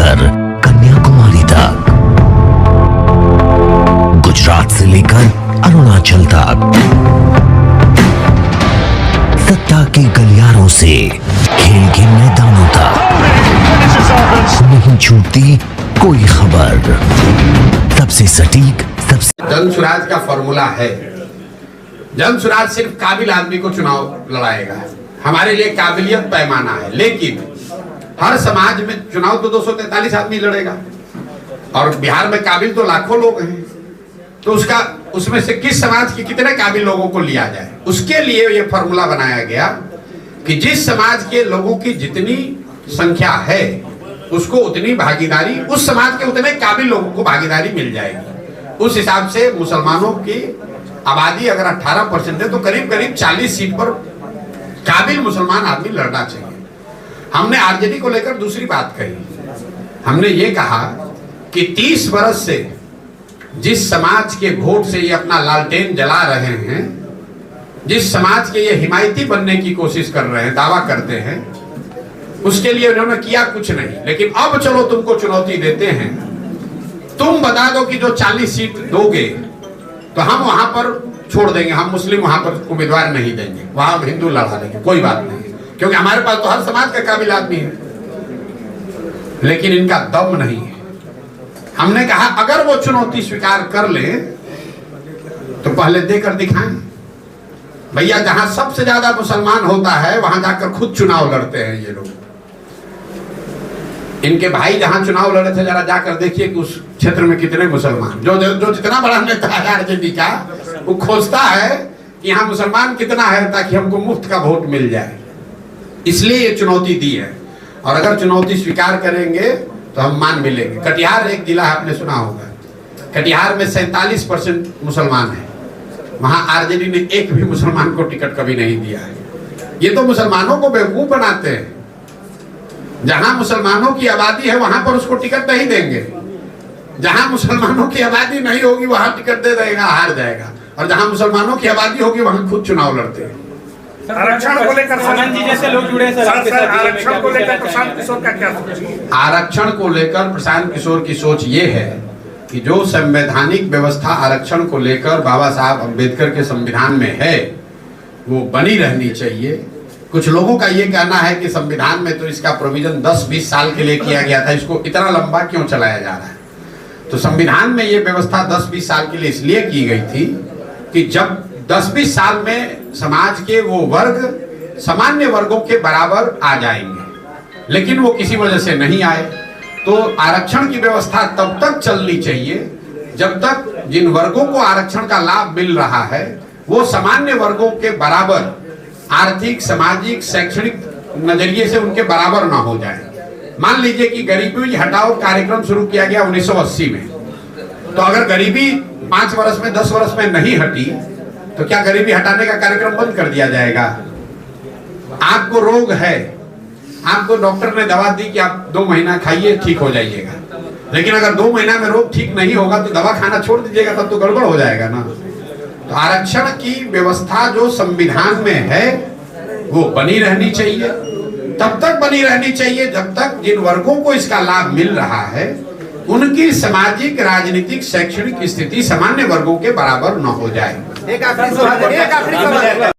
लेकर कन्याकुमारी तक, गुजरात से लेकर अरुणाचल तक, सत्ता के गलियारों से खेल के मैदानों तक, नहीं छूटती कोई खबर। सबसे सटीक, सबसे जन सुराज का फॉर्मूला है। जन सुराज सिर्फ काबिल आदमी को चुनाव लड़ाएगा। हमारे लिए काबिलियत पैमाना है, लेकिन हर समाज में चुनाव तो 243 आदमी लड़ेगा और बिहार में काबिल तो लाखों लोग हैं। तो उसमें से किस समाज के कितने काबिल लोगों को लिया जाए, उसके लिए यह फॉर्मूला बनाया गया कि जिस समाज के लोगों की जितनी संख्या है उसको उतनी भागीदारी, उस समाज के उतने काबिल लोगों को भागीदारी मिल जाएगी। उस हिसाब से मुसलमानों की आबादी अगर 18% है तो करीब करीब 40 सीट पर काबिल मुसलमान आदमी लड़ना चाहिए। हमने आरजेडी को लेकर दूसरी बात कही। हमने ये कहा कि 30 बरस से जिस समाज के वोट से ये अपना लालटेन जला रहे हैं, जिस समाज के ये हिमायती बनने की कोशिश कर रहे हैं, दावा करते हैं, उसके लिए उन्होंने किया कुछ नहीं। लेकिन अब चलो तुमको चुनौती देते हैं, तुम बता दो कि जो 40 सीट दोगे तो हम वहां पर छोड़ देंगे, हम मुस्लिम वहां पर उम्मीदवार नहीं देंगे, वहां हिंदू लड़ा देंगे, कोई बात नहीं, क्योंकि हमारे पास तो हर समाज का काबिल आदमी है। लेकिन इनका दम नहीं है। हमने कहा अगर वो चुनौती स्वीकार कर ले तो पहले देकर दिखाएं। भैया जहां सबसे ज्यादा मुसलमान होता है वहां जाकर खुद चुनाव लड़ते हैं ये लोग। इनके भाई जहां चुनाव लड़े थे, जरा जाकर देखिए कि उस क्षेत्र में कितने मुसलमान, जो जितना बड़ा नेता है आरजेडी का, वो खोजता है कि यहाँ मुसलमान कितना है ताकि हमको मुफ्त का वोट मिल जाए। इसलिए ये चुनौती दी है और अगर चुनौती स्वीकार करेंगे तो हम मान मिलेंगे। कटिहार एक जिला आपने सुना होगा, कटिहार में 47% मुसलमान है, वहां आरजेडी ने एक भी मुसलमान को टिकट कभी नहीं दिया है। ये तो मुसलमानों को बेवकूफ बनाते हैं। जहां मुसलमानों की आबादी है वहां पर उसको टिकट नहीं देंगे, जहां मुसलमानों की आबादी नहीं होगी वहां टिकट दे देगा, हार जाएगा, और जहां मुसलमानों की आबादी होगी वहां खुद चुनाव लड़ते हैं। आरक्षण को लेकर आरक्षण को लेकर प्रशांत किशोर की सोच ये है कि जो संवैधानिक व्यवस्था आरक्षण को लेकर बाबा साहब अम्बेडकर के संविधान में है वो बनी रहनी चाहिए। कुछ लोगों का ये कहना है कि संविधान में तो इसका प्रोविजन 10-20 साल के लिए किया गया था, इसको इतना लंबा क्यों चलाया जा रहा है। तो संविधान में ये व्यवस्था 10-20 साल के लिए इसलिए की गई थी कि जब 10-20 साल में समाज के वो वर्ग सामान्य वर्गों के बराबर आ जाएंगे, लेकिन वो किसी वजह से नहीं आए। तो आरक्षण की व्यवस्था तब तक चलनी चाहिए जब तक जिन वर्गों को आरक्षण का लाभ मिल रहा है वो सामान्य वर्गों के बराबर आर्थिक, सामाजिक, शैक्षणिक नजरिए से उनके बराबर ना हो जाए। मान लीजिए कि गरीबी हटाओ कार्यक्रम शुरू किया गया 1980 में, तो अगर गरीबी 5 वर्ष में 10 वर्ष में नहीं हटी तो क्या गरीबी हटाने का कार्यक्रम बंद कर दिया जाएगा? आपको रोग है, आपको डॉक्टर ने दवा दी कि आप 2 महीना खाइए ठीक हो जाइएगा, लेकिन अगर 2 महीना में रोग ठीक नहीं होगा तो दवा खाना छोड़ दीजिएगा, तब तो गड़बड़ हो जाएगा ना। तो आरक्षण की व्यवस्था जो संविधान में है वो बनी रहनी चाहिए, तब तक बनी रहनी चाहिए जब तक जिन वर्गों को इसका लाभ मिल रहा है उनकी सामाजिक, राजनीतिक, शैक्षणिक स्थिति सामान्य वर्गों के बराबर न हो जाए। एक आखिरी सवाल